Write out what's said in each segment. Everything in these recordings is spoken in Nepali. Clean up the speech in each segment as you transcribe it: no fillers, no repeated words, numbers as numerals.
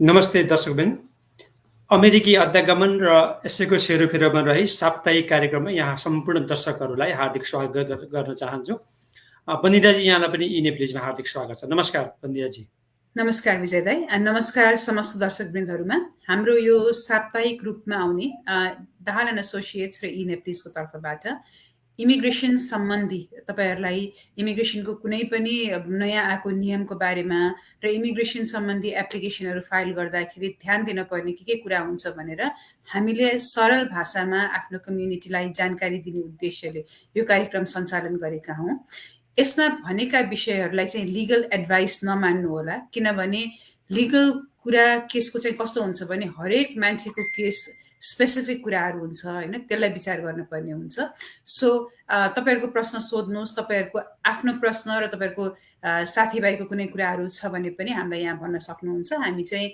नमस्ते दर्शकबिन। अमेरिकी अध्यागमन र यसैको सेरोफेरोमा रही साप्ताहिक कार्यक्रममा यहाँ सम्पूर्ण दर्शकहरूलाई हार्दिक स्वागत गर्न चाहन्छु। बन्दिदाजी, यहाँलाई पनि यी नेप्लिजमा हार्दिक स्वागत छ। नमस्कार बन्दिदाजी। नमस्कार विजय दाई, नमस्कार समस्त दर्शकवृन्दहरूमा। हाम्रो यो साप्ताहिक रूपमा आउने दाहाल एन्ड एसोसिएट्स र ई नेप्लिजको तर्फबाट इमिग्रेसन सम्बन्धी तपाईहरुलाई इमिग्रेसनको कुनै पनि नयाँ आएको नियमको बारेमा र इमिग्रेसन सम्बन्धी एप्लिकेसनहरू फाइल गर्दाखेरि ध्यान दिन पर्ने के कुरा हुन्छ भनेर हामीले सरल भाषामा आफ्नो कम्युनिटीलाई जानकारी दिने उद्देश्यले यो कार्यक्रम सञ्चालन गरेका हौं। यसमा भनेका विषयहरूलाई चाहिँ लिगल एडभाइस नमान्नु होला, किनभने लिगल कुरा केसको चाहिँ कस्तो हुन्छ भने हरेक मान्छेको केस स्पेसिफिक कुराहरू हुन्छ हैन, त्यसलाई विचार गर्नुपर्ने हुन्छ। सो तपाईहरुको प्रश्न सोध्नुस्, तपाईहरुको आफ्नो प्रश्न र तपाईहरुको साथीभाइको कुनै कुराहरू छ भने पनि हामीलाई यहाँ भन्न सक्नुहुन्छ। हामी चाहिँ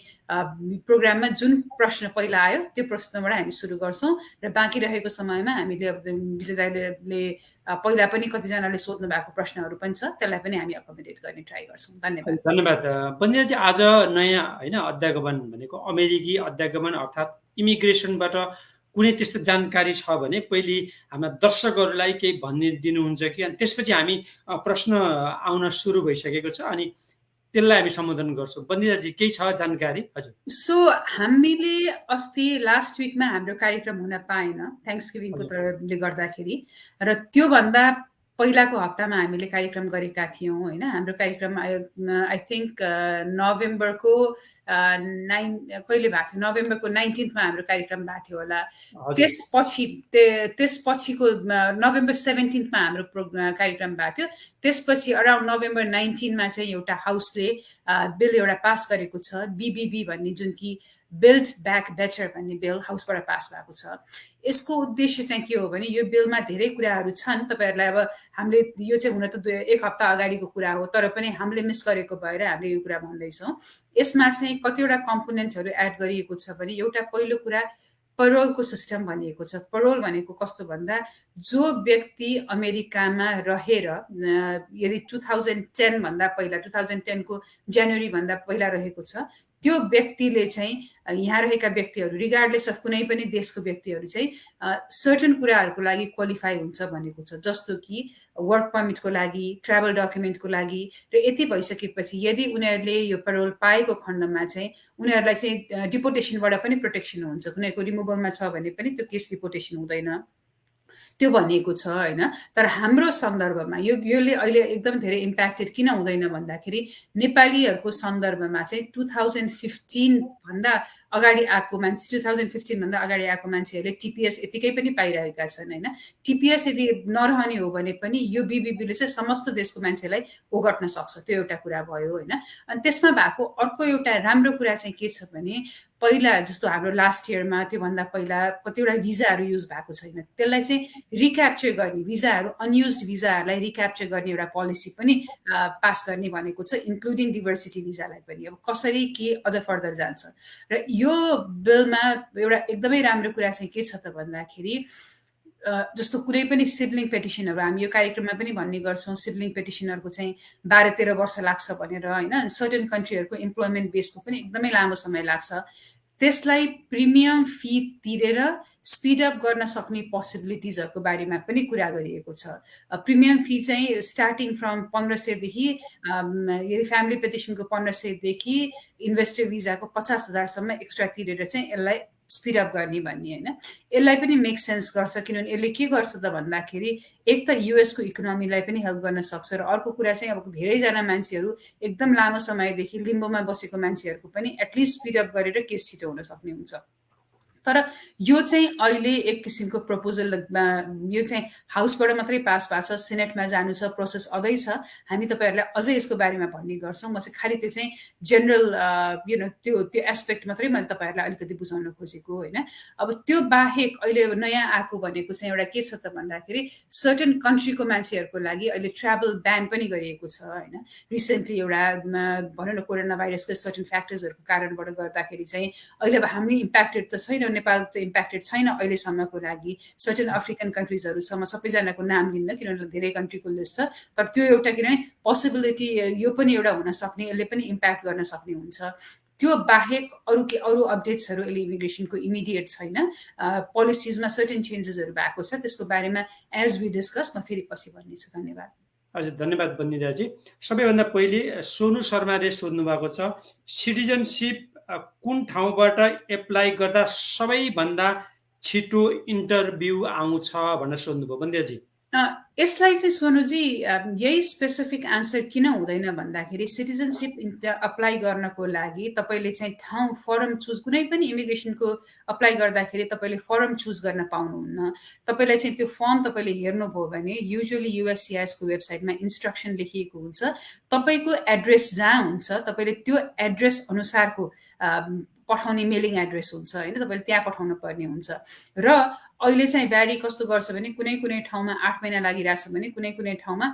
प्रोग्राममा जुन प्रश्न पहिला आयो त्यो प्रश्नबाट हामी सुरु गर्छौं र बाँकी रहेको समयमा हामीले विजय दाइले पहिला पनि कतिजनाले सोध्नु भएको प्रश्नहरू पनि छ, त्यसलाई पनि हामी अकोमोडेट गर्ने ट्राई गर्छौं। धन्यवाद। धन्यवाद बन्दिदाजी। आज नयाँ हैन अध्यागमन भनेको अमेरिकी अध्यागमन अर्थात् इमिग्रेसनबाट कुनै त्यस्तो जानकारी छ भने पहिले हाम्रा दर्शकहरूलाई केही भनिदिनुहुन्छ कि? अनि त्यसपछि हामी प्रश्न आउन सुरु भइसकेको छ अनि त्यसलाई हामी सम्बोधन गर्छौं। बन्दिदाजी, केही छ जानकारी? हजुर। सो हामीले अस्ति लास्ट विकमा हाम्रो कार्यक्रम हुन पाएन थ्याङ्क्सगिभिङको तरले गर्दाखेरि, र त्यो भन्दा पहिलाको हप्तामा हामीले कार्यक्रम गरेका थियौं हैन। हाम्रो कार्यक्रम आई थिंक नोभेम्बरको 9 कहिले भएको थियो, नोभेम्बरको 19 मा हाम्रो कार्यक्रम भएको थियो होला। त्यसपछिको नोभेम्बर 17 मा हाम्रो कार्यक्रम भएको थियो। त्यसपछि अराउन्ड नोभेम्बर 19 मा चाहिँ एउटा हाउसले बिल एउटा पास गरेको छ, बीबीबी भन्ने, जुन कि बिल्ड ब्याक बेटर भन्ने बिल हाउसबाट पास भएको छ। यसको उद्देश्य चाहिँ के हो भने यो बिलमा धेरै कुराहरू छन्। तपाईहरुलाई अब हामीले यो चाहिँ हुन त एक हप्ता अगाडिको कुरा हो, तर पनि हामीले मिस गरेको भएर हामीले यो कुरा भन्दैछौं। यसमा चाहिँ कतिवटा कम्पोनेन्टहरू एड गरिएको छ भने एउटा पहिलो कुरा परोलको सिस्टम भनिएको छ। परोल भनेको कस्तो भन्दा जो व्यक्ति अमेरिकामा रहेर यदि 2010 भन्दा पहिला 2010 को जनवरी भन्दा पहिला रहेको छ, त्यो व्यक्तिले चाहिँ यहाँ रहेका व्यक्तिहरू रिगार्डलेस अफ कुनै पनि देशको व्यक्तिहरू चाहिँ सर्टेन कुराहरूको लागि क्वालिफाई हुन्छ भनेको छ, जस्तो कि वर्क पर्मिटको लागि, ट्राभल डकुमेन्टको लागि। र यति भइसकेपछि यदि उनीहरूले यो परोल पाएको खण्डमा चाहिँ उनीहरूलाई चाहिँ डिपोर्टेसनबाट पनि प्रोटेक्सन हुन्छ। कुनैको रिमुभलमा छ भने पनि त्यो केस डिपोर्टेसन हुँदैन, त्यो भनिएको छ हैन। तर हाम्रो सन्दर्भमा योले अहिले एकदम धेरै इम्प्याक्टेड किन हुँदैन भन्दाखेरि नेपालीहरूको सन्दर्भमा चाहिँ 2015 भन्दा अगाडि आएको मान्छे 2015 भन्दा अगाडि आएको मान्छेहरूले टिपीएस यतिकै पनि पाइरहेका छन् हैन। टिपीएस यदि नरहने हो भने पनि यो बीबीबीले चाहिँ समस्त देशको मान्छेलाई ओगट्न सक्छ, त्यो एउटा कुरा भयो हैन। अनि त्यसमा भएको अर्को एउटा राम्रो कुरा चाहिँ के छ भने पहिला जस्तो हाम्रो लास्ट इयरमा त्योभन्दा पहिला कतिवटा भिजाहरू युज भएको छैन, त्यसलाई चाहिँ रिक्याप्चर गर्ने, भिजाहरू अनयुज्ड भिजाहरूलाई रिक्याप्चर गर्ने एउटा पोलिसी पनि पास गर्ने भनेको छ, इन्क्लुडिङ डिभर्सिटी भिजालाई पनि। अब कसरी के अझ फर्दर जान्छ। र यो बिलमा एउटा एकदमै राम्रो कुरा चाहिँ के छ त भन्दाखेरि जस्तो कुनै पनि सिब्लिङ पेटिसनहरू हामी यो कार्यक्रममा पनि भन्ने गर्छौं, सिब्लिङ पेटिसनहरूको चाहिँ 12-13 वर्ष लाग्छ भनेर हैन। सर्टेन कन्ट्रीहरूको इम्प्लोइमेन्ट बेसको पनि एकदमै लामो समय लाग्छ। त्यसलाई प्रिमियम फी तिरेर स्पिड अप गर्न सक्ने पोसिबिलिटिजहरुको बारेमा पनि कुरा गरिएको छ। प्रिमियम फी चाहिँ स्टार्टिङ फ्रम 1500 देखि यदि फ्यामिली पेटिसनको 1500 देखि इन्भेस्टर भिजाको 50,000 सम्म एक्स्ट्रा तिरेर चाहिँ यसलाई स्पिड अप गर्ने भन्ने हैन। यसलाई पनि मेक सेन्स गर्छ, किनभने यसले के गर्छ त भन्दाखेरि एक त युएस को इकोनोमीलाई पनि हेल्प गर्न सक्छ, र अर्को कुरा चाहिँ अब धेरैजना मान्छेहरू एकदम लामो समयदेखि लिम्बोमा बसेको मान्छेहरूको पनि एटलिस्ट स्पिड अप गरेर केस छिटो हुन सक्ने हुन्छ। तर यो चाहिँ अहिले एक किसिमको प्रपोजल, यो चाहिँ हाउसबाट मात्रै पास भएको छ, सेनेटमा जानु छ, प्रोसेस अझै छ। हामी तपाईहरुलाई अझै यसको बारेमा भन्ने गर्छौं। म चाहिँ खाली त्यो चाहिँ जनरल त्यो एस्पेक्ट मात्रै मैले तपाईहरुलाई अलिकति बुझाउन खोजेको हैन। अब त्यो बाहेक अहिले नयाँ आएको भनेको चाहिँ एउटा के छ त भन्दाखेरि सर्टेन कन्ट्रीको मान्छेहरूको लागि अहिले ट्राभल ब्यान पनि गरिएको छ हैन। रिसेन्टली एउटा भनौँ न कोरोना भाइरसको सर्टेन फ्याक्टर्सहरूको कारणबाट गर्दाखेरि चाहिँ अहिले अब हामी इम्प्याक्टेड त छैन, नेपाल त इम्प्याक्टेड छैन अहिलेसम्मको लागि। सर्टेन अफ्रिकन कन्ट्रीजहरू छ, म सबैजनाको नाम लिन्न किनभने धेरै कन्ट्रीको लिस्ट छ, तर त्यो एउटा किनभने पोसिबिलिटी यो पनि एउटा हुन सक्ने, यसले पनि इम्प्याक्ट गर्न सक्ने हुन्छ। त्यो बाहेक अरू अपडेट्सहरू अहिले इमिग्रेसनको इमिडिएट छैन। पोलिसिजमा सर्टेन चेन्जेसहरू भएको छ, त्यसको बारेमा एज वी डिस्कस म फेरि पछि भन्नेछु। धन्यवाद। हजुर, धन्यवाद बन्दिताजी। सबैभन्दा पहिले सोनु शर्माले सोध्नु भएको छ, सिटिजनसिप कुन ठाउँबाट एप्लाई गर्दा सबैभन्दा छिटो इन्टरभ्यू आउँछ भनेर सोध्नुभयो बन्दिताजी। यसलाई चाहिँ सोनुजी यही स्पेसिफिक एन्सर किन हुँदैन भन्दाखेरि सिटिजनसिप अप्लाई गर्नको लागि तपाईँले चाहिँ ठाउँ फर्म चुज, कुनै पनि इमिग्रेसनको अप्लाई गर्दाखेरि तपाईँले फर्म चुज गर्न पाउनुहुन्न। तपाईँलाई चाहिँ त्यो फर्म तपाईँले हेर्नुभयो भने युजुअली USCISको वेबसाइटमा इन्स्ट्रक्सन लेखिएको हुन्छ। तपाईँको एड्रेस जहाँ हुन्छ तपाईँले त्यो एड्रेस अनुसारको पठाउने मेलिङ एड्रेस हुन्छ होइन, तपाईँले त्यहाँ पठाउनु पर्ने हुन्छ। र अहिले चाहिँ भ्यारी कस्तो गर्छ भने कुनै ठाउँमा 8 महिना लागिरहेछ भने कुनै ठाउँमा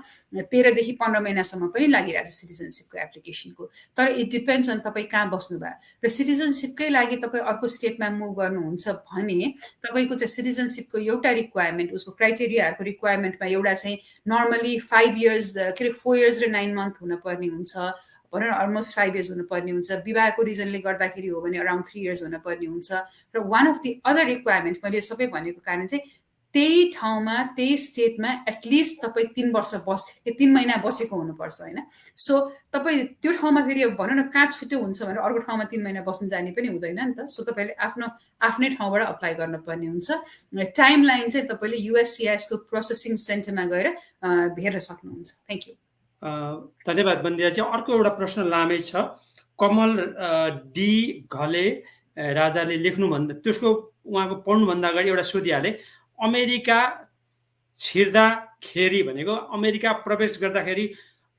13 देखि 15 महिनासम्म पनि लागिरहेछ सिटिजनसिपको एप्लिकेसनको। तर इट डिपेन्ड्स अन तपाईँ कहाँ बस्नुभयो। र सिटिजनसिपकै लागि तपाईँ अर्को स्टेटमा मुभ गर्नुहुन्छ भने तपाईँको चाहिँ सिटिजनसिपको एउटा रिक्वायरमेन्ट, उसको क्राइटेरियाहरूको रिक्वायरमेन्टमा एउटा चाहिँ नर्मली 4 इयर्स र 9 मन्थ हुनुपर्ने हुन्छ, भनौँ न अलमोस्ट 5 इयर्स हुनुपर्ने हुन्छ। विवाहको रिजनले गर्दाखेरि हो भने अराउन्ड 3 इयर्स हुनुपर्ने हुन्छ। र one of the other requirement मैले सबै भनेको कारण चाहिँ त्यही ठाउँमा त्यही स्टेटमा एटलिस्ट तपाईँ 3 महिना बसेको हुनुपर्छ होइन। सो तपाईँ त्यो ठाउँमा फेरि भनौँ न कहाँ छुट्टो हुन्छ भनेर अर्को ठाउँमा 3 महिना बस्न जाने पनि हुँदैन नि त। सो तपाईँले आफ्नै ठाउँबाट अप्लाई गर्नुपर्ने हुन्छ। टाइम लाइन चाहिँ तपाईँले USCISको प्रोसेसिङ सेन्टरमा गएर हेर्न सक्नुहुन्छ। Thank you. धन्यवाद बन्दिताजी। अर्को एउटा प्रश्न लामै छ, कमल डी घले राजाले लेख्नुभन्दा त्यसको उहाँको पढ्नुभन्दा अगाडि एउटा सोधिहाले, अमेरिका छिर्दाखेरि भनेको अमेरिका प्रवेश गर्दाखेरि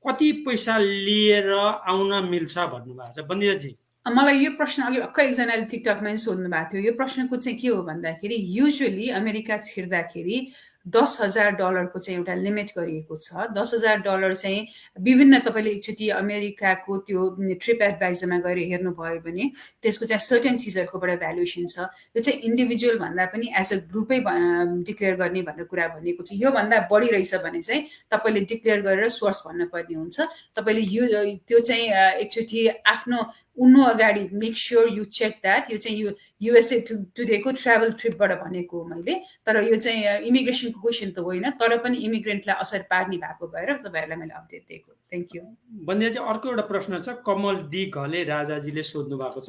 कति पैसा लिएर आउन मिल्छ भन्नुभएको छ बन्दिताजी। मलाई यो प्रश्न अघि भर्खर एकजनाले टिकटकमा पनि सोध्नु भएको थियो। यो प्रश्नको चाहिँ के हो भन्दाखेरि युजुअली अमेरिका छिर्दाखेरि $10,000 चाहिँ एउटा लिमिट गरिएको छ। $10,000 चाहिँ विभिन्न, तपाईँले एकचोटि अमेरिकाको त्यो ट्रिप एडभाइजरमा गएर हेर्नुभयो भने त्यसको चाहिँ सर्टेन चिजहरूकोबाट भ्यालुएसन छ। यो चाहिँ इन्डिभिजुअल भन्दा पनि एज अ ग्रुपै डिक्लेयर गर्ने भनेर कुरा भनेको छ। योभन्दा बढी रहेछ भने चाहिँ तपाईँले डिक्लेयर गरेर सोर्स भन्नुपर्ने हुन्छ। तपाईँले त्यो चाहिँ एकचोटि आफ्नो उन्नु अगाडि make sure you check that. यो चाहिँ USA टुडेको ट्राभल ट्रिपबाट भनेको मैले, तर यो चाहिँ इमिग्रेसनको क्वेसन त होइन, तर पनि इमिग्रेन्टलाई असर पार्ने भएको भएर तपाईँहरूलाई मैले अपडेट दिएको। Thank you. बन्दिताजी, अर्को एउटा प्रश्न छ, कमल डी घले राजाजीले सोध्नु भएको छ,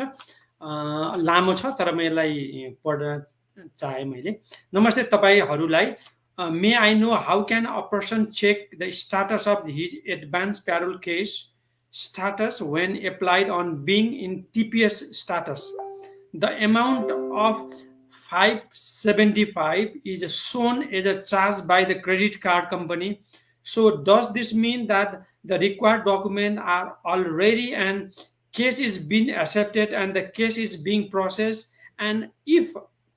लामो छ तर म यसलाई पढ्न चाहे मैले। नमस्ते तपाईँहरूलाई, may I know how can a person check the status of his advance parole case status when applied on being in TPS status? The amount of $575 is shown as a charge by the credit card company. So does this mean that the required documents are already and case is being accepted and the case is being processed? And if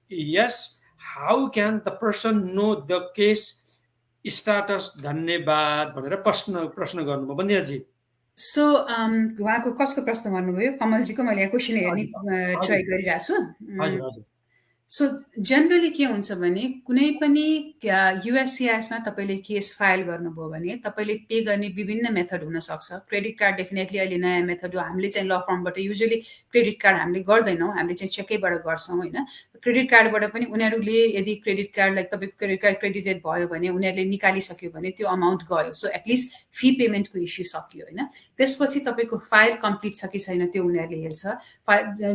yes, how can the person know the case status? धन्यवाद भनेर प्रश्न गर्नुभयो बन्दिताजी। सो उहाँको कसको प्रश्न गर्नुभयो? कमलजीको। मैले यहाँ क्वेसन हेर्ने ट्राई गरिरहेको छु। सो जनरली के हुन्छ भने कुनै पनि USCISमा तपाईँले केस फाइल गर्नुभयो भने तपाईँले पे गर्ने विभिन्न मेथड हुनसक्छ। क्रेडिट कार्ड डेफिनेटली अहिले नयाँ मेथड हो। हामीले चाहिँ ल फर्मबाट युजुअली क्रेडिट कार्ड हामीले गर्दैनौँ, हामीले चाहिँ चेकैबाट गर्छौँ होइन। क्रेडिट कार्डबाट पनि उनीहरूले यदि क्रेडिट कार्डलाई तपाईँको क्रेडिट कार्ड क्रेडिटेड भयो भने उनीहरूले निकालिसक्यो भने त्यो अमाउन्ट गयो। सो एटलिस्ट फी पेमेन्टको इस्यु सक्यो होइन। त्यसपछि तपाईँको फाइल कम्प्लिट छ कि छैन त्यो उनीहरूले हेर्छ।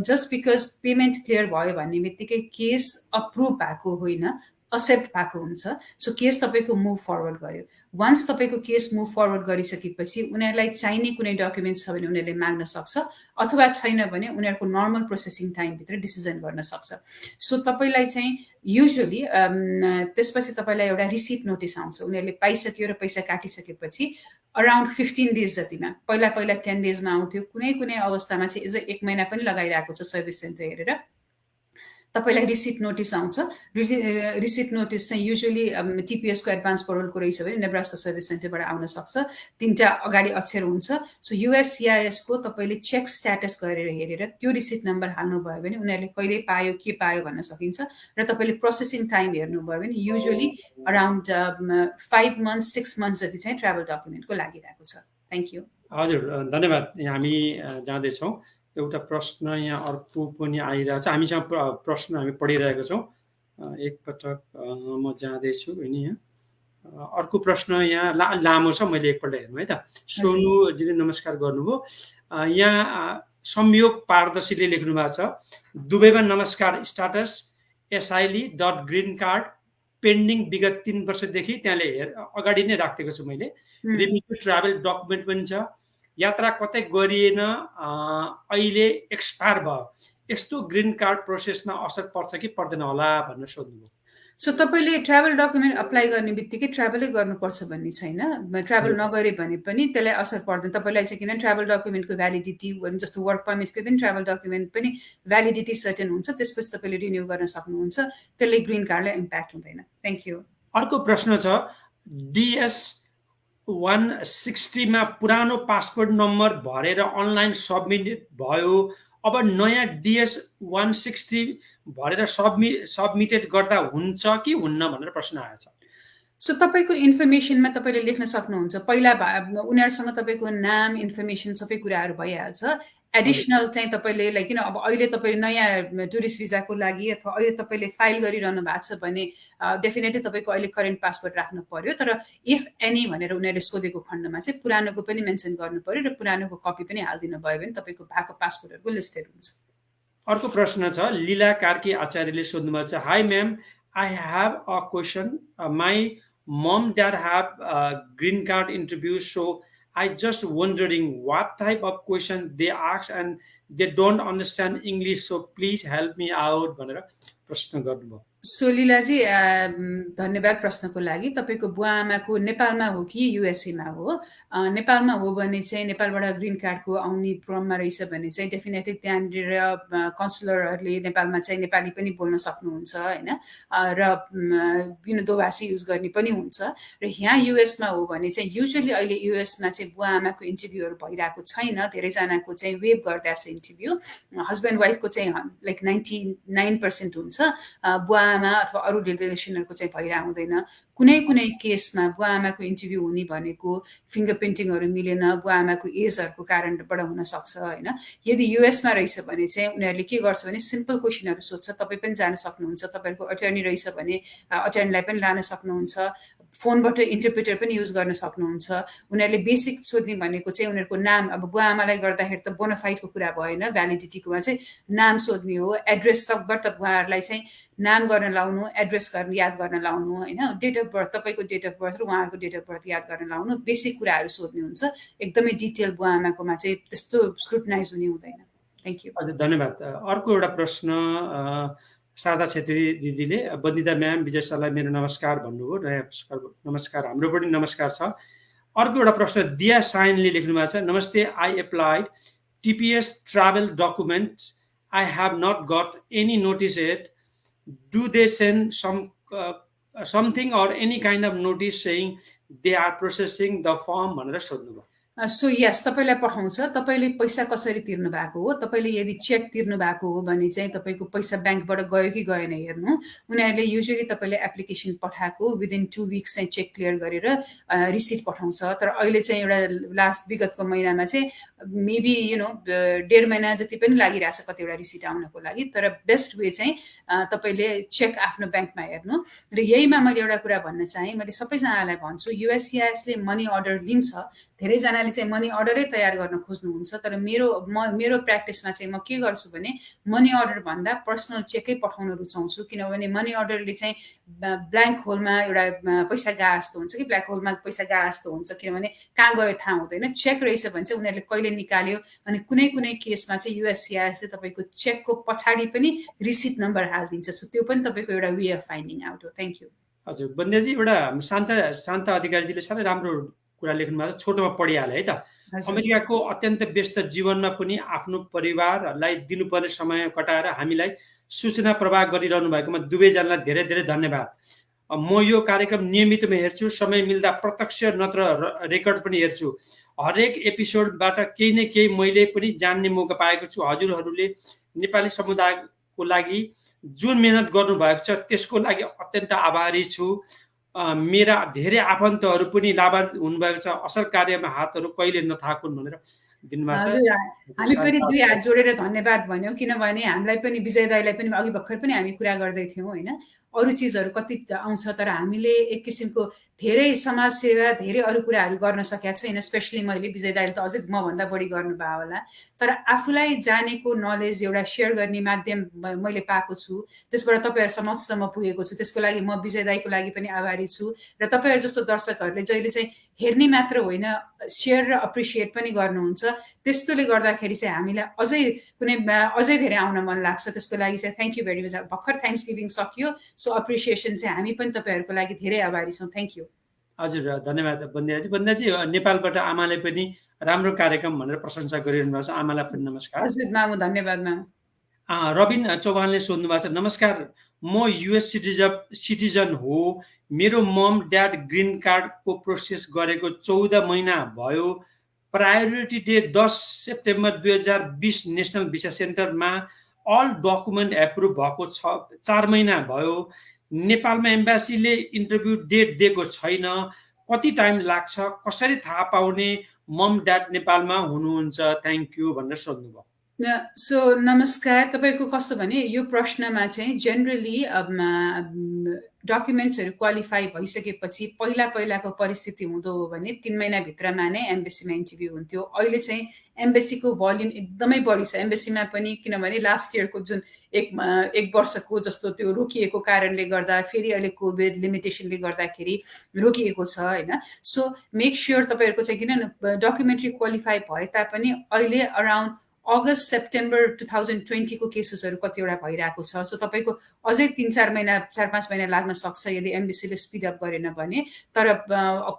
जस्ट बिकज पेमेन्ट क्लियर भयो भन्ने बित्तिकै केस अप्रुभ भएको होइन, एक्सेप्ट भएको हुन्छ। सो केस तपाईँको मुभ फरवर्ड गर्यो। वान्स तपाईँको केस मुभ फरवर्ड गरिसकेपछि उनीहरूलाई चाहिने कुनै डकुमेन्ट छ भने उनीहरूले माग्न सक्छ, अथवा छैन भने उनीहरूको नर्मल प्रोसेसिङ टाइमभित्र डिसिजन गर्न सक्छ। सो तपाईँलाई चाहिँ युजुअली त्यसपछि तपाईँलाई एउटा रिसिट नोटिस आउँछ। उनीहरूले पाइसक्यो र पैसा काटिसकेपछि अराउन्ड 15 डेज जतिमा, पहिला 10 डेजमा आउँथ्यो, कुनै अवस्थामा चाहिँ एज 1 महिना पनि लगाइरहेको छ सर्भिस सेन्टर हेरेर तपाईँलाई रिसिट नोटिस आउँछ। रिसिट नोटिस चाहिँ युजुअली TPSको एडभान्स पेरोलको रहेछ भने नेब्रास्का सर्भिस सेन्टरबाट आउन सक्छ। 3टा अगाडि अक्षर हुन्छ। सो USCISको तपाईँले चेक स्ट्याटस गरेर हेरेर त्यो रिसिट नम्बर हाल्नुभयो भने उनीहरूले कहिले पायो के पायो भन्न सकिन्छ। र तपाईँले प्रोसेसिङ टाइम हेर्नुभयो भने युजुअली अराउन्ड 5 months 6 months जति चाहिँ ट्राभल डकुमेन्टको लागिरहेको छ। Thank you. हजुर, धन्यवाद। हामी जाँदैछौँ। एउटा प्रश्न यहाँ अर्को पनि आइरहेछ। हामीसँग प्रश्न हामी पढिरहेको छौँ। एकपटक म जाँदैछु होइन यहाँ। अर्को प्रश्न यहाँ लामो छ, मैले एकपल्ट हेर्नु है त। सोनुजीले नमस्कार गर्नुभयो। यहाँ संयोग पारदर्शीले लेख्नु भएको छ, दुबईमा नमस्कार, स्टाटस एसआइली डट ग्रिन कार्ड पेन्डिङ विगत 3 वर्षदेखि त्यहाँले अगाडि नै राखेको छु मैले। रिभिज ट्राभल डकुमेन्ट पनि छ, यात्रा कतै गरिएन, अहिले एक्सपायर भयो, यस्तो ग्रिन कार्ड प्रोसेसमा असर पर्छ कि पर्दैन होला भनेर सोध्नुभयो। सो तपाईँले ट्राभल डकुमेन्ट अप्लाई गर्ने बित्तिकै ट्राभलै गर्नुपर्छ भन्ने छैन। ट्राभल नगरे भने पनि त्यसलाई असर पर्दैन। तपाईँलाई चाहिँ किन ट्राभल डकुमेन्टको भ्यालिडिटी जस्तो वर्क पर्मिटको पनि ट्राभल डकुमेन्ट पनि भ्यालिडिटी सर्टेन हुन्छ, त्यसपछि तपाईँले रिन्यू गर्न सक्नुहुन्छ, त्यसले ग्रिन कार्डलाई इम्प्याक्ट हुँदैन। Thank you. अर्को प्रश्न छ, DS 160 मा पुरानो पासपोर्ट नम्बर भरेर अनलाइन सबमिट भयो, अब नयाँ DS 160 भरेर सबमिटेड गर्दा हुन्छ कि हुन्न भनेर प्रश्न आएछ। सो तपाईँको इन्फर्मेसनमा तपाईँले लेख्न सक्नुहुन्छ, पहिला उनीहरूसँग तपाईँको नाम, इन्फर्मेसन सबै कुराहरू भइहाल्छ। एडिसनल चाहिँ तपाईँले लाइक किन अब अहिले तपाईँले नयाँ टुरिस्ट भिजाको लागि अथवा अहिले तपाईँले फाइल गरिरहनु भएको छ भने डेफिनेटली तपाईँको अहिले करेन्ट पासपोर्ट राख्नु पर्यो। तर इफ एनी भनेर उनीहरूले सोधेको खण्डमा चाहिँ पुरानोको पनि मेन्सन गर्नु पर्यो र पुरानोको कपी पनि हालिदिनु भयो भने तपाईँको भएको पासपोर्टहरूको लिस्टेड हुन्छ। अर्को प्रश्न छ, लीला कार्की आचार्यले सोध्नुभएको छ, high ma'am, I have a question, my mom dad have green card interview, so I just wondering what type of question they ask and they don't understand English, so please help me out भनेर प्रश्न गर्नुभयो। सो लीलाजी धन्यवाद प्रश्नको लागि। तपाईँको बुवा आमाको नेपालमा हो कि युएसएमा हो? नेपालमा हो भने चाहिँ नेपालबाट ग्रिन कार्डको आउने क्रममा रहेछ भने चाहिँ डेफिनेटली त्यहाँनिर काउन्सिलरहरूले नेपालमा चाहिँ नेपाली पनि बोल्न सक्नुहुन्छ होइन, र दोभाषी युज गर्ने पनि हुन्छ। र यहाँ युएसमा हो भने चाहिँ युजुअली अहिले युएसमा चाहिँ बुवा आमाको इन्टरभ्यूहरू भइरहेको छैन, धेरैजनाको चाहिँ वेभ गर्दा छ इन्टरभ्यू। हस्बेन्ड वाइफको चाहिँ लाइक 99% हुन्छ, बुवा आमा अथवा अरू रिलेसनहरूको चाहिँ भइरहेको हुँदैन। कुनै कुनै केसमा बुवा आमाको इन्टरभ्यू हुने भनेको फिङ्गर प्रिन्टिङहरू मिलेन, बुवा आमाको एजहरूको कारणबाट हुनसक्छ होइन। यदि युएसमा रहेछ भने चाहिँ उनीहरूले के गर्छ भने सिम्पल क्वेसनहरू सोध्छ, तपाईँ पनि जान सक्नुहुन्छ, तपाईँको अटर्नी रहेछ भने अटर्नीलाई पनि लान सक्नुहुन्छ, फोनबाट इन्टरप्रिटर पनि युज गर्न सक्नुहुन्छ। उनीहरूले बेसिक सोध्ने भनेको चाहिँ उनीहरूको नाम, अब बुवा आमालाई गर्दाखेरि त बोनाफाइडको कुरा भएन, भ्यालिडिटीकोमा चाहिँ नाम सोध्ने हो, एड्रेस तकबाट बुवाहरूलाई चाहिँ नाम गर्न लाउनु, एड्रेस याद गर्न लाउनु होइन, डेट अफ बर्थ, तपाईँको डेट अफ बर्थ र उहाँहरूको डेट अफ बर्थ याद गर्न लाउनु, बेसिक कुराहरू सोध्ने हुन्छ। एकदमै डिटेल बुवा आमाकोमा चाहिँ त्यस्तो स्क्रुटनाइज हुने हुँदैन। Thank you. हजुर धन्यवाद। अर्को एउटा प्रश्न शारदा छेत्री दिदीले, बन्दिता म्याम, विजय सरलाई मेरो नमस्कार भन्नुभयो। नमस्कार, हाम्रो पनि नमस्कार छ। अर्को एउटा प्रश्न दिया साइनले लेख्नु भएको छ, नमस्ते, I applied TPS travel document, I have not got any notice yet. Do they send something or any kind of notice saying they are processing the form भनेर सोध्नुभयो। सो यस, तपाईँलाई पठाउँछ। तपाईँले पैसा कसरी तिर्नु भएको हो, तपाईँले यदि चेक तिर्नु भएको हो भने चाहिँ तपाईँको पैसा ब्याङ्कबाट गयो कि गएन हेर्नु। उनीहरूले युजुअली तपाईँले एप्लिकेसन पठाएको विदिन 2 weeks चाहिँ चेक क्लियर गरेर रिसिट पठाउँछ। तर अहिले चाहिँ एउटा लास्ट विगतको महिनामा चाहिँ मेबी 1.5 महिना जति पनि लागिरहेछ कतिवटा रिसिट आउनको लागि। तर बेस्ट वे चाहिँ तपाईँले चेक आफ्नो ब्याङ्कमा हेर्नु। र यहीमा मैले एउटा कुरा भन्न चाहेँ, मैले सबैजनालाई भन्छु, USCISले मनी अर्डर लिन्छ। धेरैजनाले चाहिँ मनी अर्डरै तयार गर्न खोज्नुहुन्छ, तर मेरो प्र्याक्टिसमा चाहिँ म के गर्छु भने मनी अर्डर भन्दा पर्सनल चेकै पठाउन रुचाउँछु। किनभने मनी अर्डरले चाहिँ ब्ल्याङ्क होलमा एउटा पैसा गए जस्तो हुन्छ कि ब्ल्याक होलमा पैसा गए जस्तो हुन्छ, किनभने कहाँ गयो थाहा हुँदैन। चेक रहेछ भने चाहिँ उनीहरूले कहिले निकाल्यो, अनि कुनै कुनै केसमा चाहिँ USCISले तपाईँको चेकको पछाडि पनि रिसिट नम्बर हालिदिन्छ। सो त्यो पनि तपाईँको एउटा वे अफ फाइन्डिङ आउट हो। Thank you. हजुर बन्देजी, एउटा शान्ता अधिकारीजीले साह्रै राम्रो कुरा लेख्नु भएको छ, छोटोमा पढिहाले है त। अमेरिकाको अत्यन्त व्यस्त जीवनमा पनि आफ्नो परिवारलाई दिनुपर्ने समय कटाएर हामीलाई सूचना प्रवाह गरिरहनु भएकोमा दुवैजनालाई धेरै धेरै धन्यवाद। म यो कार्यक्रम नियमितमा हेर्छु, समय मिल्दा प्रत्यक्ष नत्र रेकर्ड पनि हेर्छु। हरेक एपिसोडबाट केही न केही मैले पनि जान्ने मौका पाएको छु। हजुरहरूले नेपाली समुदायको लागि जुन मेहनत गर्नुभएको छ त्यसको लागि अत्यन्त आभारी छु। मेरा धेरै आफन्तहरू पनि लाभान्वित हुनुभएको छ। असल कार्यमा हातहरू कहिले नथाकुन् भनेर दिनुभएको छ। हजुर हामी पनि दुई हात जोडेर धन्यवाद भन्यौँ, किनभने हामीलाई पनि विजय दाइलाई पनि अघि भर्खर पनि हामी कुरा गर्दै थियौँ होइन, अरू चिजहरू कति आउँछ तर हामीले एक किसिमको धेरै समाज सेवा धेरै अरू कुराहरू गर्न सकेका छैन। स्पेसली मैले विजय दाइले त अझै मभन्दा बढी गर्नुभयो होला, तर आफूलाई जानेको नलेज एउटा सेयर गर्ने माध्यम मैले पाएको छु, त्यसबाट तपाईँहरू समक्षसम्म पुगेको छु। त्यसको लागि म विजय दाइको लागि पनि आभारी छु र तपाईँहरू जस्तो दर्शकहरूले जहिले चाहिँ हेर्ने मात्र होइन सेयर र अप्रिसिएट पनि गर्नुहुन्छ, त्यस्तोले गर्दाखेरि चाहिँ हामीलाई अझै धेरै आउन मन लाग्छ। त्यसको लागि चाहिँ थ्याङ्क यू भेरी मच। भर्खर थ्याङ्क्स गिभिङ सकियो, सो अप्रिसिएसन चाहिँ हामी पनि तपाईँहरूको लागि धेरै आभारी छौँ। Thank you. हजुर धन्यवाद बन्दियाजी। बन्दियाजी नेपालबाट आमाले पनि राम्रो कार्यक्रम भनेर प्रशंसा गरिरहनु भएको छ, आमालाई पनि नमस्कार। हजुर मामु, धन्यवाद मामु। रबिन चौहानले सोध्नु भएको छ, नमस्कार, म युएस सिटिजन हो, मेरो मम ड्याड ग्रिन कार्डको प्रोसेस गरेको 14 महिना भयो, priority date 10 September 2020 national visa सेन्टरमा अल डकुमेन्ट एप्रुभ भएको छ, 4 महिना भयो, नेपालमा एम्बासीले इन्टरभ्यू डेट दिएको छैन, कति टाइम लाग्छ, कसरी थाहा पाउने मम ड्याड नेपालमा हुनुहुन्छ, थ्याङ्क यू भनेर सोध्नुभयो। सो नमस्कार, तपाईँको कस्तो भने यो प्रश्नमा चाहिँ जेनरली डकुमेन्ट्सहरू क्वालिफाई भइसकेपछि पहिलाको परिस्थिति हुँदो हो भने 3 महिनाभित्रमा नै एम्बेसीमा इन्टरभ्यू हुन्थ्यो। अहिले चाहिँ एम्बेसीको भोल्युम एकदमै बढी छ एम्बेसीमा पनि, किनभने लास्ट इयरको जुन एक वर्षको जस्तो त्यो रोकिएको कारणले गर्दा फेरि अहिले कोभिड लिमिटेसनले गर्दाखेरि रोकिएको छ होइन। सो मेक स्योर तपाईँहरूको चाहिँ किन डकुमेन्ट्री क्वालिफाई भए तापनि अहिले अराउन्ड अगस्त सेप्टेम्बर 2020 को केसेसहरू कतिवटा भइरहेको छ। सो तपाईँको अझै 3-4 महिना 4-5 महिना लाग्न सक्छ यदि एम्बेसीले स्पिड अप गरेन भने, तर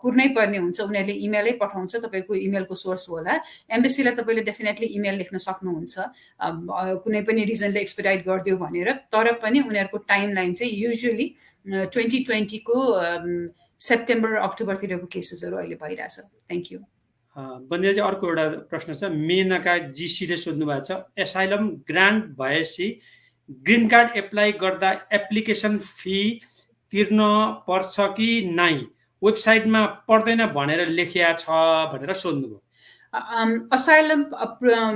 कुर्नै पर्ने हुन्छ, उनीहरूले इमेलै पठाउँछ, तपाईँको इमेलको सोर्स होला। एम्बेसीलाई तपाईँले डेफिनेटली इमेल लेख्न सक्नुहुन्छ कुनै पनि रिजनले एक्सपेडाइट गरिदियो भनेर, तर पनि उनीहरूको टाइम लाइन चाहिँ युजुअली 2020 को सेप्टेम्बर अक्टोबरतिरको केसेसहरू अहिले भइरहेछ। Thank you. बन्दियाजी अर्को एउटा प्रश्न छ, मेनका जीसीले सोध्नु भएको छ, एसाइलम ग्रान्ट भएपछि ग्रिन कार्ड एप्लाई गर्दा एप्लिकेसन फी तिर्न पर्छ कि नै, वेबसाइटमा पर्दैन भनेर लेखिया छ भनेर सोध्नुभयो। असाइलम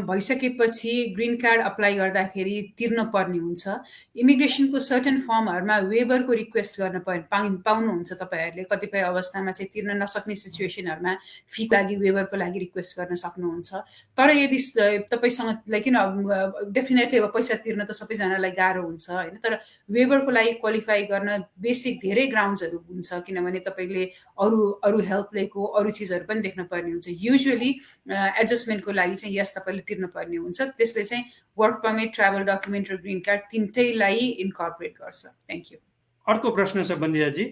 भइसकेपछि ग्रिन कार्ड अप्लाई गर्दाखेरि तिर्न पर्ने हुन्छ। इमिग्रेसनको सर्टेन फर्महरूमा वेबरको रिक्वेस्ट गर्न पाउनुहुन्छ तपाईँहरूले। कतिपय अवस्थामा चाहिँ तिर्न नसक्ने सिचुएसनहरूमा फीको लागि वेबरको लागि रिक्वेस्ट गर्न सक्नुहुन्छ। तर यदि तपाईँसँग किन डेफिनेटली अब पैसा तिर्न त सबैजनालाई गाह्रो हुन्छ होइन, तर वेबरको लागि क्वालिफाई गर्न बेसिक धेरै ग्राउन्ड्सहरू हुन्छ, किनभने तपाईँले अरू हेल्पलेको अरू चिजहरू पनि देख्न पर्ने हुन्छ। युजुअली एडजस्टमेन्टको लागि चाहिँ यस तपाईँले तिर्न पर्ने हुन्छ। त्यसले चाहिँ वर्क पर्मिट, ट्राभल डकुमेन्ट र ग्रिन कार्ड तिनटैलाई इन्कर्पोरेट गर्छ। Thank you. अर्को प्रश्न छ बन्दियाजी,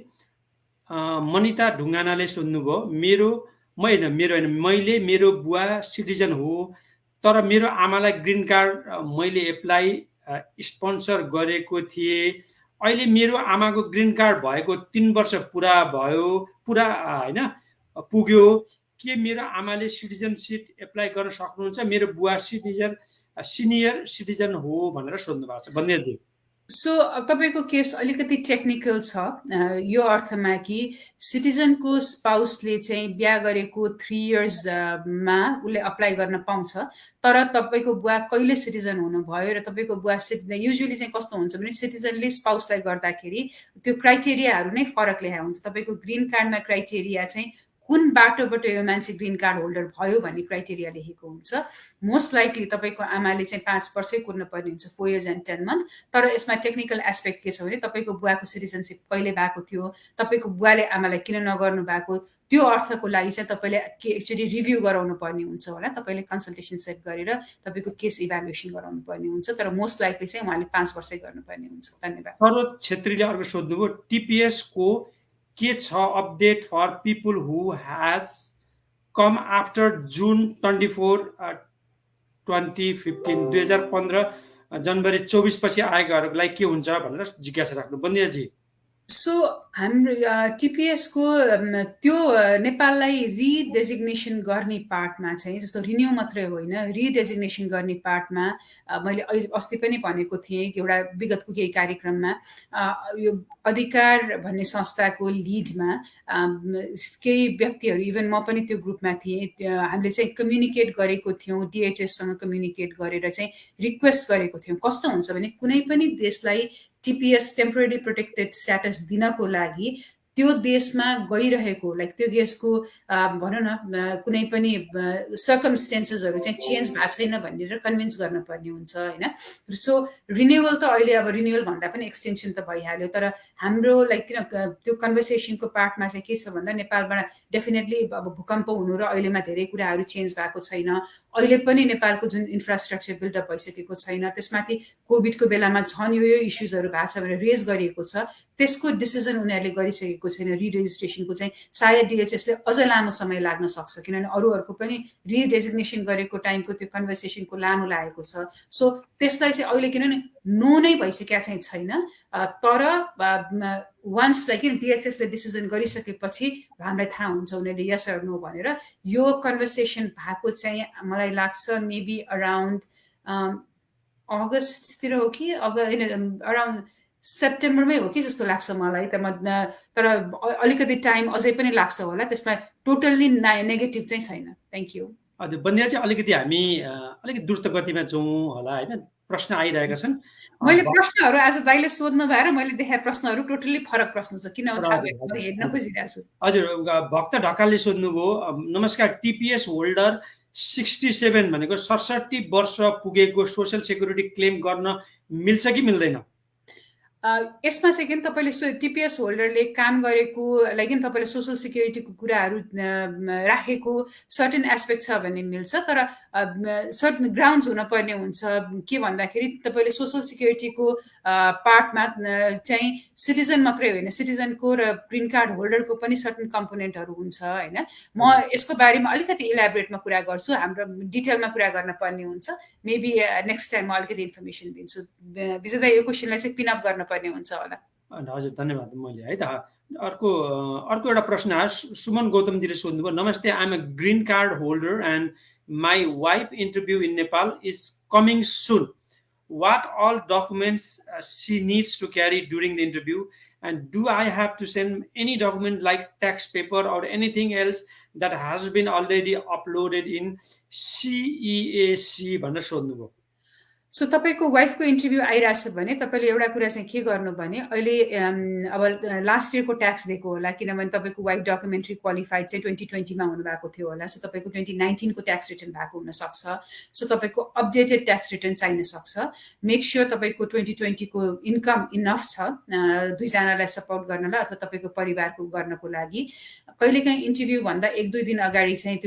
मनिता ढुङ्गानाले सोध्नुभयो, मैले मेरो बुवा सिटिजन हो, तर मेरो आमालाई ग्रिन कार्ड मैले एप्लाई स्पोन्सर गरेको थिएँ, अहिले मेरो आमाको ग्रिन कार्ड भएको 3 वर्ष पुरा होइन पुग्यो, के मेरो आमाले सिटिजनसिप एप्लाई गर्न सक्नुहुन्छ, मेरो बुवा सिनियर सिटिजन हो भनेर सोध्नु भएको छ बन्दियाजी। सो तपाईँको केस अलिकति टेक्निकल छ यो अर्थमा कि सिटिजनको स्पाउसले चाहिँ बिहा गरेको 3 इयर्समा उसले अप्लाई गर्न पाउँछ, तर तपाईँको बुवा कहिले सिटिजन हुनुभयो र तपाईँको बुवा युजुअली चाहिँ कस्तो हुन्छ भने सिटिजनले स्पाउसलाई गर्दाखेरि त्यो क्राइटेरियाहरू नै फरक ल्याएको हुन्छ। तपाईँको ग्रिन कार्डमा क्राइटेरिया चाहिँ कुन बाटोबाट यो मान्छे ग्रिन कार्ड होल्डर भयो भन्ने क्राइटेरिया लेखेको हुन्छ। मोस्ट लाइकली तपाईँको आमाले चाहिँ 5 वर्षै कुर्न पर्ने हुन्छ, 4 years and 10 months। तर यसमा टेक्निकल एस्पेक्ट के छ भने तपाईँको बुवाको सिटिजनसिप कहिले भएको थियो, तपाईँको बुवाले आमालाई किन नगर्नु भएको, त्यो अर्थको लागि चाहिँ तपाईँले एक्चुअली रिभ्यू गराउनु पर्ने हुन्छ होला। तपाईँले कन्सल्टेसन सेट गरेर तपाईँको केस इभ्यालुएसन गराउनु पर्ने हुन्छ, तर मोस्ट लाइकली चाहिँ उहाँले 5 वर्षै गर्नुपर्ने हुन्छ। धन्यवाद। सरोज छेत्रीले अर्को सोध्नुभयो, टिपिएस को के छ update for people who has come after June 24, 2015 2015 जनवरी 24 पछि आएकाहरूलाई के हुन्छ भनेर जिज्ञासा राख्नु बन्दियाजी। सो हाम्रो टिपिएसको त्यो नेपाललाई रिडेजिग्नेसन गर्ने पार्टमा चाहिँ जस्तो रिन्यू मात्रै होइन रिडेजिग्नेसन गर्ने पार्टमा मैले अस्ति पनि भनेको थिएँ एउटा विगतको केही कार्यक्रममा यो अधिकार भन्ने संस्थाको लिडमा केही व्यक्तिहरू इभन म पनि त्यो ग्रुपमा थिएँ हामीले चाहिँ कम्युनिकेट गरेको थियौँ डिएचएससँग कम्युनिकेट गरेर चाहिँ रिक्वेस्ट गरेको थियौँ कस्तो हुन्छ भने कुनै पनि देशलाई टिपिएस टेम्पोरेरी प्रोटेक्टेड स्ट्याटस दिनको लागि त्यो देशमा गइरहेको लाइक त्यो देशको भनौँ न कुनै पनि सर्कमस्टेन्सेसहरू चाहिँ चेन्ज भएको छैन भनेर कन्भिन्स गर्नुपर्ने हुन्छ होइन सो रिन्युवल त अहिले अब रिन्युवल भन्दा पनि एक्सटेन्सन त भइहाल्यो तर हाम्रो लाइक किन त्यो कन्भर्सेसनको पार्टमा चाहिँ के छ भन्दा नेपालबाट डेफिनेटली अब भूकम्प हुनु र अहिलेमा धेरै कुराहरू चेन्ज भएको छैन अहिले पनि नेपालको जुन इन्फ्रास्ट्रक्चर बिल्डअप भइसकेको छैन त्यसमाथि कोभिडको बेलामा झन् यो इस्युजहरू भएको छ भनेर रेज गरिएको छ त्यसको डिसिजन उनीहरूले गरिसकेको छैन रिरेजिस्ट्रेसनको चाहिँ सायद डिएचएसले अझ लामो समय लाग्न सक्छ किनभने अरूहरूको पनि रिडेजिग्नेसन गरेको टाइमको त्यो कन्भर्सेसनको लामो लागेको छ सो त्यसलाई चाहिँ अहिले किनभने नो नै भइसकेका चाहिँ छैन तर वान्स लाइक डिएचएसले डिसिजन गरिसकेपछि हामीलाई थाहा हुन्छ उनीहरूले यस अर नो भनेर यो कन्भर्सेसन भएको चाहिँ मलाई लाग्छ मेबी अराउन्ड अगस्ततिर हो कि अराउन्ड सेप्टेम्बरमै हो कि जस्तो लाग्छ मलाई तर अलिकति टाइम अझै पनि लाग्छ होला त्यसमा टोटल्ली नेगेटिभ चाहिँ छैन थ्याङ्क यू हजुर बन्दिया चाहिँ अलिकति हामी अलिकति द्रुत गतिमा जाउँ होला होइन प्रश्न आइरहेका छन् मैले प्रश्नहरू आज दाइले सोध्नु भएर मैले देखाए प्रश्नहरू टोटल्ली फरक प्रश्न छ किन हेर्न खोजिरहेको छु हजुर भक्त ढकालले सोध्नुभयो नमस्कार टिपिएस होल्डर 67 भनेको 67 वर्ष पुगेको सोसल सेक्युरिटी क्लेम गर्न मिल्छ कि मिल्दैन यसमा चाहिँ किन तपाईँले टिपिएस होल्डरले काम गरेको लाइक तपाईँले सोसल सिक्युरिटीको कुराहरू राखेको सर्टेन एस्पेक्ट छ भने मिल्छ तर सर्टन ग्राउन्ड्स हुनपर्ने हुन्छ के भन्दाखेरि तपाईँले सोसल सिक्युरिटीको पार्टमा चाहिँ सिटिजन मात्रै होइन सिटिजनको र ग्रिन कार्ड होल्डरको पनि सर्टन कम्पोनेन्टहरू हुन्छ होइन म यसको बारेमा अलिकति इलाबोरेटमा कुरा गर्छु हाम्रो डिटेलमा कुरा गर्न पर्ने हुन्छ मेबी नेक्स्ट टाइम म अलिकति इन्फर्मेसन दिन्छु विजेता यो क्वेसनलाई चाहिँ पिनअप गर्न पर्ने हुन्छ होला हजुर धन्यवाद मैले है त अर्को एउटा प्रश्न आयो सुमन गौतमजीले सोध्नुभयो नमस्ते I am a green card holder and my wife interview in Nepal is coming soon what all documents she needs to carry during the interview and do I have to send any document like tax paper or anything else that has been already uploaded in CEAC भनेर सोध्नुभयो सो तपाईँको वाइफको इन्टरभ्यू आइरहेछ भने तपाईँले एउटा कुरा चाहिँ के गर्नु भने अहिले अब लास्ट इयरको ट्याक्स दिएको होला किनभने तपाईँको वाइफ डकुमेन्ट्री क्वालिफाइड चाहिँ 2020मा हुनुभएको थियो होला सो तपाईँको 2019को ट्याक्स रिटर्न भएको हुनसक्छ सो तपाईँको अपडेटेड ट्याक्स रिटर्न चाहिन सक्छ मेक स्योर तपाईँको 2020को इन्कम इनफ छ दुईजनालाई सपोर्ट गर्नलाई अथवा तपाईँको परिवारको गर्नको लागि कहिलेकाहीँ इन्टरभ्यू भन्दा 1-2 दिन अगाडि चाहिँ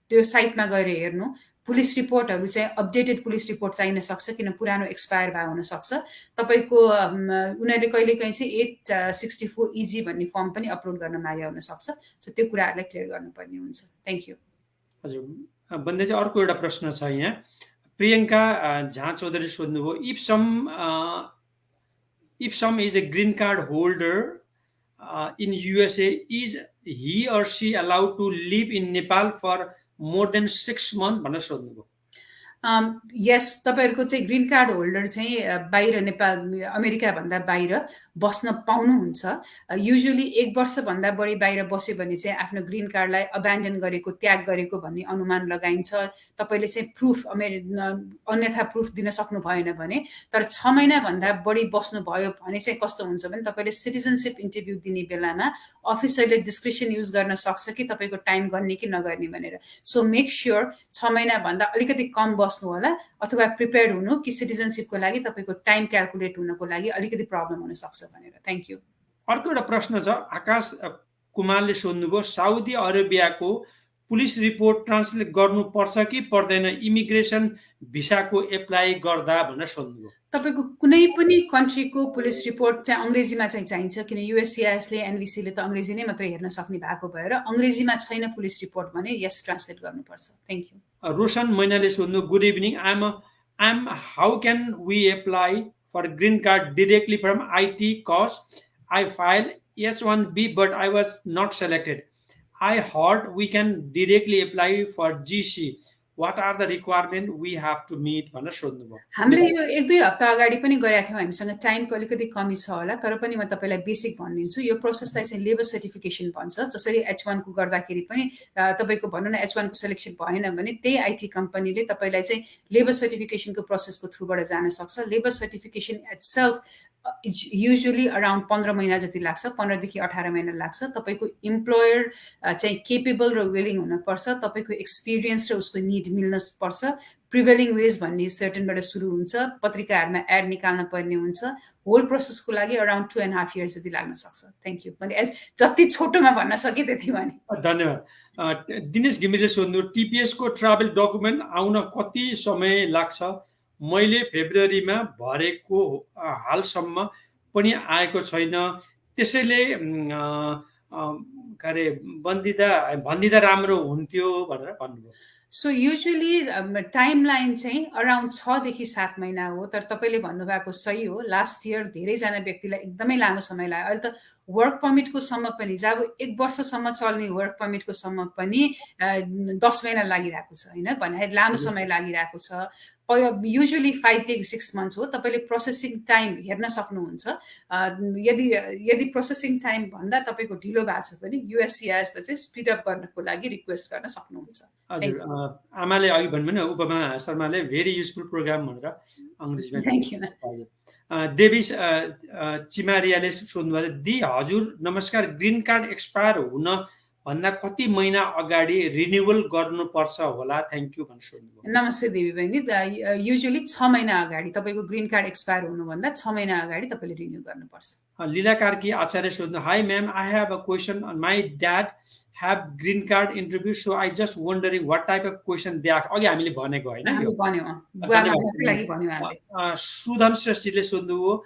त्यो साइटमा गएर हेर्नु पुलिस रिपोर्टहरू चाहिँ अपडेटेड पुलिस रिपोर्ट चाहिन सक्छ किन पुरानो एक्सपायर भएको हुनसक्छ तपाईँको उनीहरूले कहिलेकाहीँ चाहिँ 864 इजी भन्ने फर्म पनि अपलोड गर्न मागे हुनसक्छ सो त्यो कुराहरूलाई क्लियर गर्नुपर्ने हुन्छ थ्याङ्क यू हजुर बन्दै चाहिँ अर्को एउटा प्रश्न छ यहाँ प्रियङ्का झा चौधरी सोध्नुभयो if some is a green card holder in USA is he or she allowed to live in Nepal for more than 6 months भनेर सोध्नुभयो यस तपाईँहरूको चाहिँ ग्रिन कार्ड होल्डर चाहिँ बाहिर नेपाल अमेरिकाभन्दा बाहिर बस्न पाउनुहुन्छ युजुअली 1 वर्षभन्दा बढी बाहिर बस्यो भने चाहिँ आफ्नो ग्रिन कार्डलाई अब्यान्डन गरेको त्याग गरेको भन्ने अनुमान लगाइन्छ तपाईँले चाहिँ प्रुफ अन्यथा प्रुफ दिन सक्नु भएन भने तर 6 महिनाभन्दा बढी बस्नुभयो भने चाहिँ कस्तो हुन्छ भने तपाईँले सिटिजनसिप इन्टरभ्यू दिने बेलामा अफिसरले डिस्क्रिप्सन युज गर्न सक्छ कि तपाईँको टाइम गर्ने कि नगर्ने भनेर सो मेक स्योर 6 महिनाभन्दा अलिकति कम बस्नु होला अथवा प्रिपेयर हुनु कि सिटिजनसिपको लागि तपाईँको टाइम क्याल्कुलेट हुनको लागि अलिकति प्रब्लम हुन सक्छ भनेर थ्याङ्क यू अर्को एउटा प्रश्न छ आकाश कुमारले सोध्नुभयो साउदी अरेबियाको पुलिस रिपोर्ट ट्रान्सलेट गर्नुपर्छ कि पर्दैन इमिग्रेसन भिसाको एप्लाई गर्दा भनेर सोध्नुभयो तपाईको कुनै पनि कन्ट्रीको पुलिस रिपोर्ट चाहिँ अंग्रेजीमा चाहिँ चाहिन्छ किन युएससीआईएसले एनबीसीले त अंग्रेजी नै मात्र हेर्न सक्ने भएको भएर अंग्रेजीमा छैन पुलिस रिपोर्ट भने यस ट्रान्सलेट गर्नुपर्छ थ्यांक यू रोशन मैनाले सोध्नु good evening I am how can we apply for green card directly from IT cause I filed H1B, but I was not selected. I heard we can directly apply for GC. What are the requirements we have to meet? भनेर सोध्नुभयो। हामीले यो 1-2 हप्ता अगाडि पनि गरेका थियौँ। हामीसँग टाइमको अलिकति कमी छ होला, तर पनि म तपाईँलाई बेसिक भनिदिन्छु। यो प्रोसेसलाई चाहिँ लेबर सर्टिफिकेसन भन्छ। जसरी H1 को गर्दाखेरि पनि तपाईँको भनौँ न H1 को सिलेक्सन भएन भने त्यही आइटी कम्पनीले तपाईँलाई चाहिँ लेबर सर्टिफिकेसनको प्रोसेसको थ्रुबाट जान सक्छ। Labour certification itself usually around 15 महिना जति लाग्छ, 15 देखि 18 महिना लाग्छ। तपाईँको इम्प्लोयर चाहिँ केपेबल र विलिङ हुनुपर्छ, तपाईँको एक्सपिरियन्स र उसको निड मिल्न पर्छ। प्रिभेलिङ वेज भन्ने सर्टेनबाट सुरु हुन्छ, पत्रिकाहरूमा एड निकाल्न पर्ने हुन्छ। होल प्रोसेसको लागि अराउन्ड 2.5 years जति लाग्न सक्छ। Thank you. मैले जति छोटोमा भन्न सकेँ त्यति भने। धन्यवाद। दिनेश घिमिरेले सोध्नु, टिपिएस को ट्राभल डकुमेन्ट आउन कति समय लाग्छ? मैले फेब्रुअरीमा भरेको हालसम्म पनि आएको छैन, त्यसैले भन्दिदा राम्रो हुन्थ्यो भनेर भन्नुभयो। सो युजुअली टाइमलाइन चाहिँ अराउन्ड 6 देखि 7 महिना हो, तर तपाईँले भन्नुभएको सही हो। लास्ट इयर धेरैजना व्यक्तिलाई एकदमै लामो समय लाग्यो। अहिले त वर्क पर्मिटको सम्म पनि जब 1 वर्षसम्म चल्ने वर्क पर्मिटको सम्म पनि 10 महिना लागिरहेको छ होइन, भन्दाखेरि लामो समय लागिरहेको छ। युजुअली 5 to 6 months हो। तपाईँले प्रोसेसिङ टाइम हेर्न सक्नुहुन्छ। यदि प्रोसेसिङ टाइम भन्दा तपाईँको ढिलो भएको छ भने USCISलाई चाहिँ स्पिड अप गर्नको लागि रिक्वेस्ट गर्न सक्नुहुन्छ। हजुर, आमाले अघि भन्नुभयो नि, उपमा शर्माले भेरी युजफुल प्रोग्राम भनेर अङ्ग्रेजीमा। Thank you. देवी चिमारियाले सोध्नुभयो, दि हजुर नमस्कार, ग्रिन कार्ड एक्सपायर हुन भन्दा कति महिना अगाडि रिन्युअल गर्नुपर्छ होला? थ्याङ्क यू भनेर सोध्नुभयो। नमस्ते देवी बहिनी। युजुअली 6 महिना अगाडि तपाईँको ग्रिन कार्ड एक्सपायर हुनुभन्दा 6 महिना अगाडि तपाईँले रिन्यू गर्नुपर्छ। लीला कार्की आचार्य सोध्नु, hi ma'am, I have a question on my dad have green card interview, so I just wondering what type of question they ask. अघि हामीले भनेको हैन यो सुधन श्रेष्ठीले सोध्नुभयो,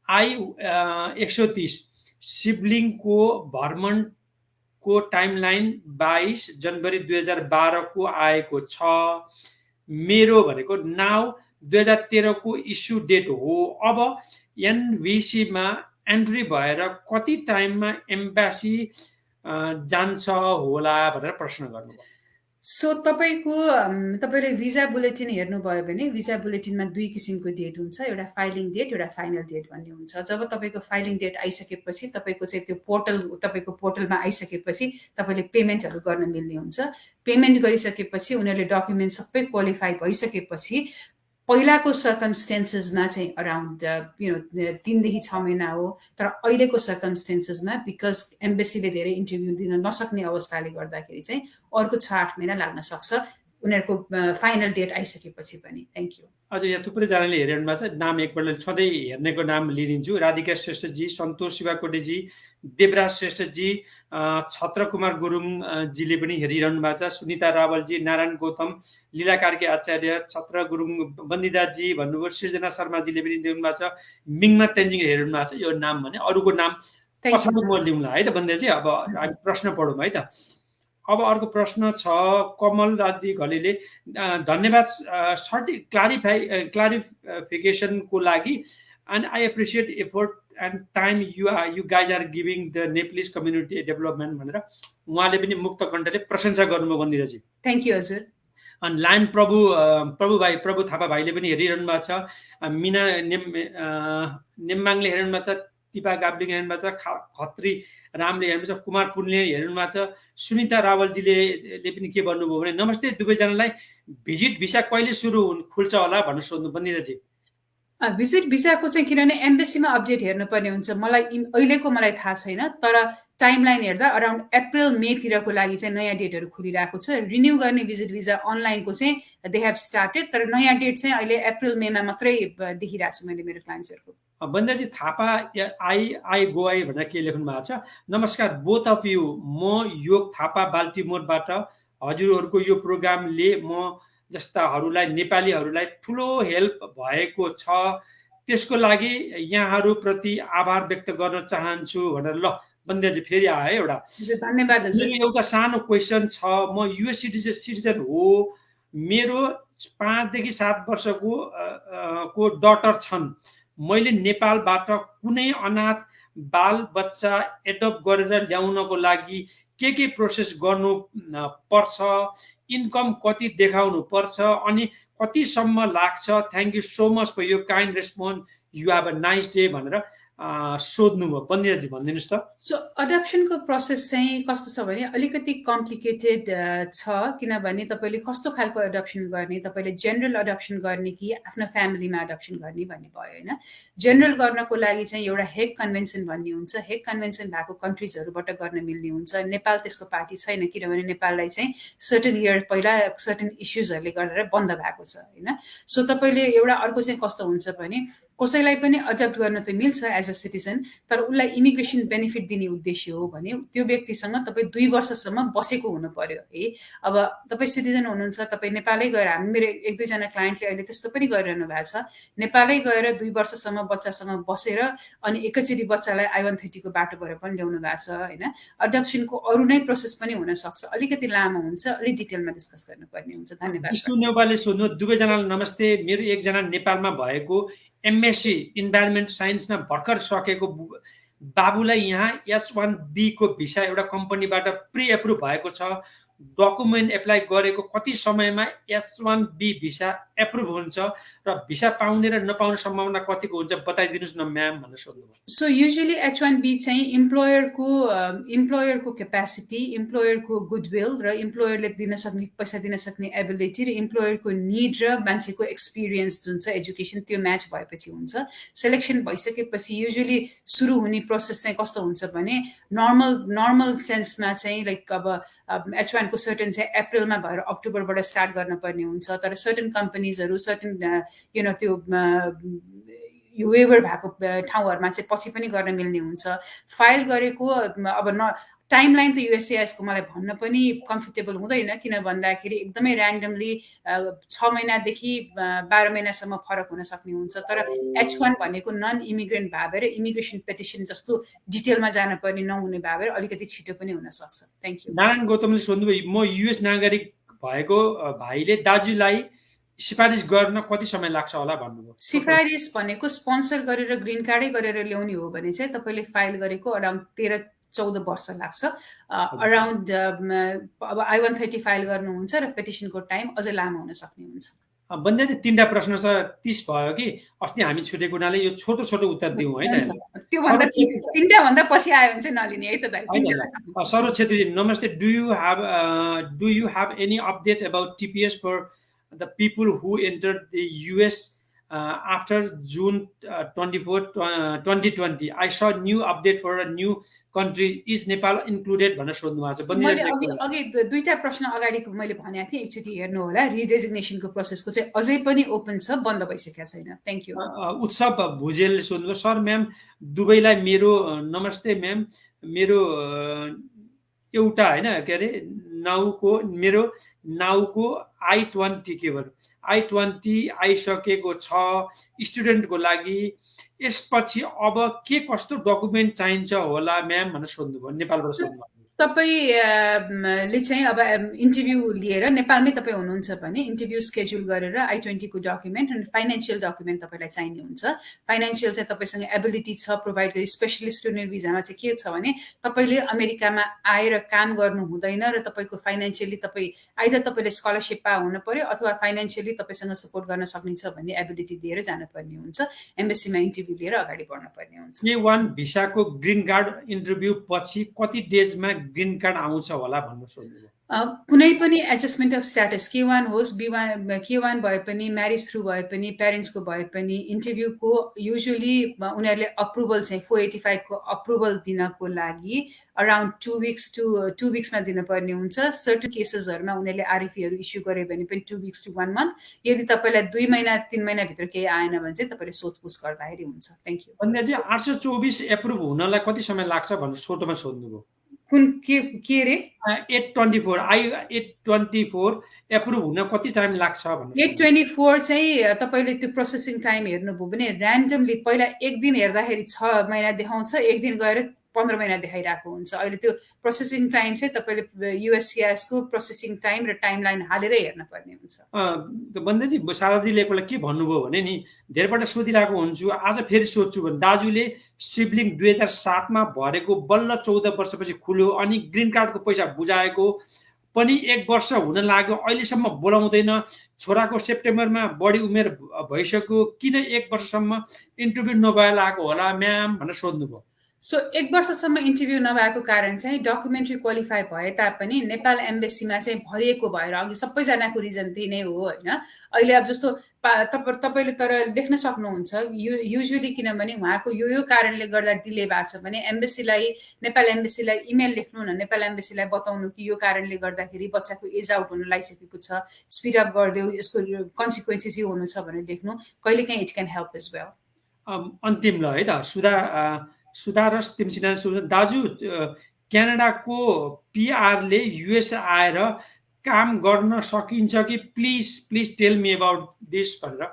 आई 130 सिब्लिङ को भ्रमण को टाइमलाइन 22 जनवरी 2012 को आएको छ। मेरो भनेको नाउ 2013 को इस्यु डेट हो। अब एनभिसी मा एन्ट्री भएर कति टाइममा एम्बेसी जान्छ होला भनेर प्रश्न गर्नुभयो। सो तपाईँले भिजा बुलेटिन हेर्नुभयो भने भिजा बुलेटिनमा 2 किसिमको डेट हुन्छ, एउटा फाइलिङ डेट, एउटा फाइनल डेट भन्ने हुन्छ। जब तपाईँको फाइलिङ डेट आइसकेपछि तपाईँको चाहिँ त्यो तपाईँको पोर्टलमा आइसकेपछि तपाईँले पेमेन्टहरू गर्न मिल्ने हुन्छ। पेमेन्ट गरिसकेपछि उनीहरूले डकुमेन्ट सबै क्वालिफाई भइसकेपछि पहिलाको सर्कमस्टेन्सेसमा चाहिँ अराउन्ड 3 देखि 6 महिना हो। तर अहिलेको सर्कमस्टेन्सेसमा बिकज एम्बेसीले धेरै इन्टरभ्यू दिन नसक्ने अवस्थाले गर्दाखेरि चाहिँ अर्को 6-8 महिना लाग्न सक्छ उनीहरूको फाइनल डेट आइसकेपछि पनि। Thank you. अझ यहाँ थुप्रै जनाले हेरेन भएको छ, नाम एकपल्ट सधैँ हेर्नेको नाम लिदिन्छु। राधिका श्रेष्ठजी, सन्तोष शिवाकोटेजी, देवराज श्रेष्ठजी, छत्र कुमार गुरुङजीले पनि हेरिरहनु भएको छ, सुनिता रावलजी, नारायण गौतम, लीला कार्की आचार्य, छत्र गुरुङ, बन्दिदाजी भन्नुभयो, सृजना शर्माजीले पनि हेर्नु भएको छ, मिङमा तेन्जिङ हेर्नु भएको छ। यो नाम भने अरूको नाम पछाडि म लिउँला है त बन्दिदाजी। अब हामी प्रश्न पढौँ है त। अब अर्को प्रश्न छ कमल राजी घलेले, धन्यवाद क्लारिफिकेसनको लागि, and I appreciate effort and time you guys are giving the Nepalese community development भनेर उहाँले पनि मुक्त कण्ठले प्रशंसा गर्नुभयो बन्दिदाजी। थ्याङ्क यू हजुर। अनि लाइन प्रभु थापा भाइले पनि हेरिरहनु भएको छ, मिना नेम्बाङले हेर्नु भएको छ, तिपा गाब्लिङ हेर्नु भएको छ, खत्री रामले हेर्नु छ, कुमार पुनले हेर्नु भएको छ, सुनिता रावलजीले पनि के भन्नुभयो भने, नमस्ते दुवैजनालाई, भिजिट भिसा कहिले खुल्छ होला भनेर सोध्नु बन्दिदाजी। भिजिट भिसाको चाहिँ किनभने एम्बेसीमा अपडेट हेर्नुपर्ने हुन्छ। अहिलेको मलाई थाहा छैन, तर टाइमलाइन हेर्दा अराउन्ड अप्रिल मेतिरको लागि चाहिँ नयाँ डेटहरू खुलिरहेको छ। रिन्यू गर्ने भिजिट भिजा अनलाइनको चाहिँ दे हेभ स्टार्टेड, तर नयाँ डेट चाहिँ अहिले अप्रिल मेमा मात्रै देखिरहेको छु मैले मेरो क्लाइन्ट्सहरूको। बन्दिदाजी थापा आई गोआई भनेर के लेख्नु भएको छ, नमस्कार बोथ अफ यु, म योग थापा बाल्टिमोरबाट, हजुरहरूको यो प्रोग्रामले म जस्ताहरूलाई नेपालीहरूलाई ठुलो हेल्प भएको छ, त्यसको लागि यहाँहरूप्रति आभार व्यक्त गर्न चाहन्छु भनेर। ल बन्दिदाजी फेरि आयो एउटा, धन्यवाद हजुर। एउटा सानो क्वेसन छ, म युएस सिटिजन हो, मेरो 5 देखि 7 वर्षको डटर छन्, मैले नेपालबाट कुनै अनाथ बाल बच्चा एडप्ट गरेर ल्याउनको लागि के प्रोसेस गर्नु पर्छ, इन्कम कति देखाउनु पर्छ अनि कतिसम्म लाग्छ, thank you so much for your kind response, you have a nice day भनेर सोध्नुभयो। बन्दियाजी भनिदिनुहोस् त। सो अडप्सनको प्रोसेस चाहिँ कस्तो छ भने अलिकति कम्प्लिकेटेड छ, किनभने तपाईँले कस्तो खालको अडप्सन गर्ने, तपाईँले जेनरल अडप्सन गर्ने कि आफ्नो फ्यामिलीमा अडप्सन गर्ने भन्ने भयो होइन। जेनरल गर्नको लागि चाहिँ एउटा हेग कन्भेन्सन भन्ने हुन्छ। हेग कन्भेन्सन भएको कन्ट्रिजहरूबाट गर्न मिल्ने हुन्छ। नेपाल त्यसको पार्टी छैन, किनभने नेपाललाई चाहिँ सर्टेन इयर पहिला सर्टेन इस्युजहरूले गरेर बन्द भएको छ होइन। सो तपाईँले एउटा अर्को चाहिँ कस्तो हुन्छ भने कसैलाई पनि अडप्ट गर्न त मिल्छ एज अ सिटिजन, तर उसलाई इमिग्रेसन बेनिफिट दिने उद्देश्य हो भने त्यो व्यक्तिसँग तपाईँ 2 वर्षसम्म बसेको हुनु पर्यो है। अब तपाईँ सिटिजन हुनुहुन्छ, तपाईँ नेपालै गएर, हामी मेरो 1-2 जना क्लाइन्टले अहिले त्यस्तो पनि गरिरहनु भएको छ, नेपालै गएर 2 वर्षसम्म बच्चासँग बसेर अनि एकैचोटि बच्चालाई I-130 को बाटोबाट पनि ल्याउनु भएको छ होइन। अडप्सनको अरू नै प्रोसेस पनि हुनसक्छ, अलिकति लामो हुन्छ, अलिक डिटेलमा डिस्कस गर्नुपर्ने हुन्छ। धन्यवाद। विष्णु नेवारले सोध्नु, दुवैजनालाई नमस्ते। मेरो एकजना नेपालमा भएको एमएससी इन्भाइरोमेन्ट साइन्समा भर्खर सकेको बाबुलाई यहाँ H1B को भिसा एउटा कम्पनीबाट प्रि एप्रुभ भएको छ, डकुमेन्ट एप्लाई गरेको कति समयमा H1B भिसा एप्रुभ हुन्छ र भिसा पाउने र नपाउने सम्भावना कतिको हुन्छ बताइदिनुहोस् न म्याम भनेर सोध्नुभयो। सो युजुअली H1B चाहिँ इम्प्लोयरको क्यापेसिटी, इम्प्लोयरको गुडविल र इम्प्लोयरले दिन सक्ने पैसा दिन सक्ने एबिलिटी र इम्प्लोयरको निड र मान्छेको एक्सपिरियन्स जुन छ एजुकेसन त्यो म्याच भएपछि हुन्छ। सेलेक्सन भइसकेपछि युजुअली सुरु हुने प्रोसेस चाहिँ कस्तो हुन्छ भने नर्मल सेन्समा चाहिँ लाइक अब H1 को सर्टेन चाहिँ अप्रिलमा भएर अक्टोबरबाट स्टार्ट गर्नुपर्ने हुन्छ, तर सर्टेन कम्पनीजहरू सर्टेन त्यो वेभर भएको ठाउँहरूमा चाहिँ पछि पनि गर्न मिल्ने हुन्छ। फाइल गरेको अब टाइमलाइन त USCIS को मलाई भन्न पनि कम्फर्टेबल हुँदैन, किन भन्दाखेरि एकदमै ऱ्यान्डमली 6 महिनादेखि 12 महिनासम्म फरक हुन सक्ने हुन्छ। तर H1 भनेको नन इमिग्रेन्ट भएर इमिग्रेसन पेटिसन जस्तो डिटेलमा जान पर्ने नहुने भएर अलिकति छिटो पनि हुन सक्छ। Thank you. नारायण गौतमले सोध्नुभयो, म US नागरिक भएको भाइले दाजुलाई सिफारिस गर्न कति समय लाग्छ होला भन्नुभयो। सिफारिस भनेको स्पोन्सर गरेर ग्रीन कार्डै गरेर ल्याउने हो भने चाहिँ तपाईँले फाइल गरेको अराउन्ड 13-14 वर्ष लाग्छ। अराउन्ड अब I-130 फाइल गर्नुहुन्छ र पेटिसनको टाइम अझै लामो हुन सक्ने हुन्छ। बन्दियाजी 3टा प्रश्न छ, 30 भयो कि अस्ति हामी छुटेको हुनाले यो छोटो छोटो उत्तर दिउँ होइन। त्यो भन्दा 3टा भन्दा पछि आयो भने चाहिँ नलिने है त दाइ। सरोज छेत्री नमस्ते, do you have any updates about TPS फर the people who entered the US after June 24, 2020. I saw new update for a new country. Is Nepal included? भनेर सोध्नु भएको छ। मैले अघि 2टा प्रश्न अगाडि मैले भनेको थिएँ, एकचोटि हेर्नु होला। रिडेजिग्नेसनको प्रोसेसको चाहिँ अझै पनि ओपन छ, बन्द भइसकेको छैन। Thank you. उत्सव भुजेलले सोध्नुभयो, सर म्याम दुबईलाई मेरो नमस्ते म्याम, मेरो एउटा होइन के अरे मेरो नाउको I-20 के भनौँ I-20 आइसकेको छ स्टुडेन्टको लागि, यसपछि अब के कस्तो डकुमेन्ट चाहिन्छ होला म्याम भनेर सोध्नुभयो, नेपालबाट सोध्नुभयो। तपाईँले चाहिँ अब इन्टरभ्यू लिएर नेपालमै तपाईँ हुनुहुन्छ भने इन्टरभ्यू स्केड्युल गरेर I-20 को डकुमेन्ट अनि फाइनेन्सियल डकुमेन्ट तपाईँलाई चाहिने हुन्छ। फाइनेन्सियल चाहिँ तपाईँसँग एबिलिटी छ प्रोभाइड गरी। स्पेसली स्टुडेन्ट भिजामा चाहिँ के छ भने तपाईँले अमेरिकामा आएर काम गर्नु हुँदैन र तपाईँको फाइनेन्सियली आइदर तपाईँले स्कलरसिप पा हुनु पर्यो अथवा फाइनेन्सियली तपाईँसँग सपोर्ट गर्न सक्नेछ भन्ने एबिलिटी दिएर जानुपर्ने हुन्छ। एम्बेसीमा इन्टरभ्यू लिएर अगाडि बढ्नुपर्ने हुन्छ। K1 भिसाको ग्रीन कार्ड इन्टरभ्यू पछि कति डेजमा ग्रीन कार्ड आउँछ होला भन्नु सोध्नुभयो। कुनै पनि एडजस्टमेन्ट अफ स्ट्याटस K1 होस्, K1 भए पनि, म्यारिज थ्रु भए पनि, प्यारेन्ट्सको भए पनि, इन्टरभ्यूको युजुअली उनीहरूले अप्रुभल चाहिँ 485 को अप्रुभल दिनको लागि अराउन्ड 2 विक्समा दिनुपर्ने हुन्छ। सर्टन केसेसहरूमा उनीहरूले RFEहरू इस्यु गरे भने पनि 2 weeks to 1 month। यदि तपाईँलाई 2 महिना 3 महिनाभित्र केही आएन भने चाहिँ तपाईँले सोधपुछ गर्दाखेरि हुन्छ। Thank you. भन्दा चाहिँ 824 एप्रुभ हुनलाई कति समय लाग्छ भनेर सोटोमा सोध्नुभयो। कुन के रे 824 एप्रुभ हुन कति टाइम लाग्छ भन्नु। 824 चाहिँ तपाईले त्यो प्रोसेसिङ टाइम हेर्नुभयो भने र्यान्डमली पहिला एक दिन हेर्दाखेरि 6 महिना देखाउँछ, एक दिन गएर 15 महिना देखाइरहेको हुन्छ। अहिले त्यो प्रोसेसिङ टाइम चाहिँ तपाईले USCIS को प्रोसेसिङ टाइम र टाइमलाइन हालेर हेर्न पर्ने हुन्छ। बन्देजी सारदीले एकपल्ट के भन्नुभयो भने नि धेरैपल्ट सोधिरहेको हुन्छु, आज फेरि सोध्छु भने दाजुले सिब्लिङ 2007मा भरेको बल्ल 14 वर्षपछि खुल्यो, अनि ग्रिन कार्डको पैसा बुझाएको पनि 1 वर्ष हुन लाग्यो, अहिलेसम्म बोलाउँदैन। छोराको सेप्टेम्बरमा बढी उमेर भइसक्यो, किन 1 वर्षसम्म इन्टरभ्यू नभएर आएको होला म्याम भनेर सोध्नुभयो। सो 1 वर्षसम्म इन्टरभ्यू नभएको कारण चाहिँ डकुमेन्ट्री क्वालिफाई भए तापनि नेपाल एम्बेसीमा चाहिँ भरिएको भएर अघि सबैजनाको रिजन त्यही नै हो होइन। अहिले अब जस्तो तपाईँले तर लेख्न सक्नुहुन्छ युजुअली, किनभने उहाँको यो कारणले गर्दा डिले भएको छ भने नेपाल एम्बेसीलाई इमेल लेख्नु न, नेपाल एम्बेसीलाई बताउनु कि यो कारणले गर्दाखेरि बच्चाको एज आउट हुन लागिसकेको छ, स्पिड अप गरिदेऊ, यसको कन्सिक्वेन्सेस यो हुनु छ भनेर लेख्नु, कहिलेकाहीँ it can help as well. अन्तिम ल है त सुधारस तिमसिना दाजु, क्यानाडाको पिआरले युएस आएर काम गर्न सकिन्छ कि please tell me about this भनेर।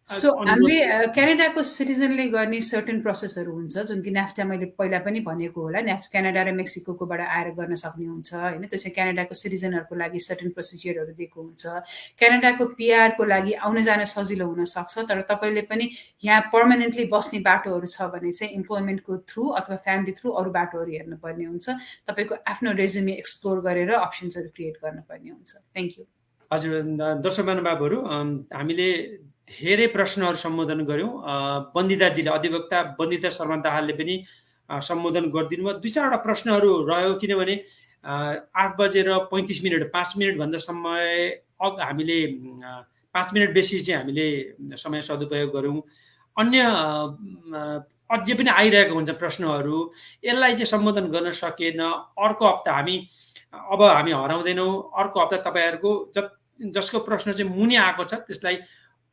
सो हामीले क्यानाडाको सिटिजनले गर्ने सर्टेन प्रोसेसहरू हुन्छ, जुन कि NAFTA मैले पहिला पनि भनेको होला, क्यानाडा र मेक्सिकोबाट आएर गर्न सक्ने हुन्छ होइन। त्यो चाहिँ क्यानाडाको सिटिजनहरूको लागि सर्टेन प्रोसिजरहरू दिएको हुन्छ। क्यानाडाको पिआरको लागि आउन जान सजिलो हुनसक्छ, तर तपाईँले पनि यहाँ पर्मानेन्टली बस्ने बाटोहरू छ भने चाहिँ इम्प्लोइमेन्टको थ्रु अथवा फ्यामिली थ्रु अरू बाटोहरू हेर्नुपर्ने हुन्छ। तपाईँको आफ्नो रेज्युमे एक्सप्लोर गरेर अप्सन्सहरू क्रिएट गर्नुपर्ने हुन्छ। Thank you. हजुर, दर्शक महानुभावहरू, हामीले धेरै प्रश्नहरू सम्बोधन गऱ्यौँ। बन्दिताजीले, अधिवक्ता बन्दिता शर्मा दाहालले पनि सम्बोधन गरिदिनु भयो। 2-4वटा प्रश्नहरू रह्यो, किनभने 8:35 5 मिनटभन्दा समय हामीले 5 मिनट बेसी चाहिँ हामीले समय सदुपयोग गऱ्यौँ। अन्य अझै पनि आइरहेको हुन्छ प्रश्नहरू, यसलाई चाहिँ सम्बोधन गर्न सकेन। अर्को हप्ता हामी हराउँदैनौँ। अर्को हप्ता तपाईँहरूको जसको प्रश्न चाहिँ मुनि आएको छ त्यसलाई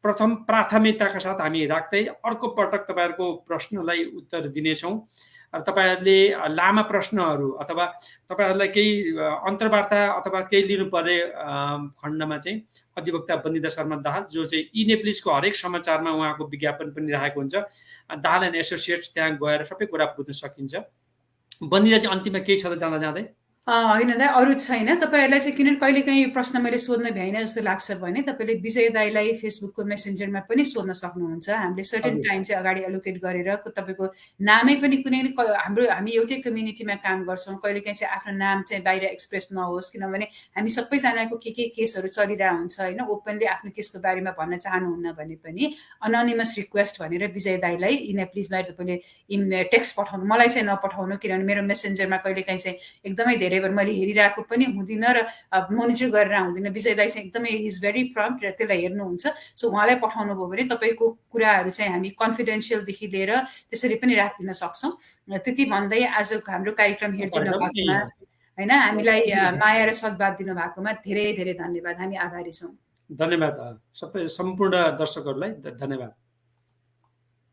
प्रथम प्राथमिकताका साथ हामी राख्दै अर्को पटक तपाईँहरूको प्रश्नलाई उत्तर दिनेछौँ। तपाईँहरूले लामा प्रश्नहरू अथवा तपाईँहरूलाई केही अन्तर्वार्ता अथवा केही लिनुपर्ने खण्डमा चाहिँ अधिवक्ता बन्दिता शर्मा दाहाल, जो चाहिँ इनेप्लिसको हरेक समाचारमा उहाँको विज्ञापन पनि राखेको हुन्छ, दाहाल एन्ड एसोसिएट्स, त्यहाँ गएर सबै कुरा बुझ्न सकिन्छ। बन्दिता चाहिँ अन्तिममा केही छ त जाँदा होइन दाइ, अरू छैन। तपाईँहरूलाई चाहिँ किनभने कहिलेकाहीँ प्रश्न मैले सोध्न भ्याइनँ जस्तो लाग्छ भने तपाईँले विजय दाईलाई फेसबुकको मेसेन्जरमा पनि सोध्न सक्नुहुन्छ। हामीले सर्टेन टाइम चाहिँ अगाडि एलोकेट गरेर तपाईँको नामै पनि हामी एउटै कम्युनिटीमा काम गर्छौँ, कहिलेकाहीँ चाहिँ आफ्नो नाम चाहिँ बाहिर एक्सप्रेस नहोस्, किनभने हामी सबैजनाको के केसहरू चलिरहेको हुन्छ होइन। ओपनली आफ्नो केसको बारेमा भन्न चाहनुहुन्न भने पनि अनोनिमस रिक्वेस्ट भनेर विजय दाईलाई प्लिज तपाईँले टेक्स्ट पठाउनु, मलाई चाहिँ नपठाउनु, किनभने मेरो मेसेन्जरमा कहिलेकाहीँ चाहिँ एकदमै धेरै मैले हेरिरहेको पनि हुँदिनँ र मोनिटर गरेर हुँदिनँ। विजय दाई चाहिँ एकदमै इज भेरी प्रम्प्ट र त्यसलाई हेर्नुहुन्छ। सो उहाँलाई पठाउनु भयो भने तपाईँको कुराहरू चाहिँ हामी कन्फिडेन्सियलदेखि लिएर त्यसरी पनि राखिदिन सक्छौँ। त्यति भन्दै आजको हाम्रो कार्यक्रम हेरिदिनु भएकोमा होइन, हामीलाई माया र सद्भाव दिनुभएकोमा धेरै धेरै धन्यवाद। हामी आभारी छौँ। धन्यवाद। सबै सम्पूर्ण दर्शकहरूलाई धन्यवाद।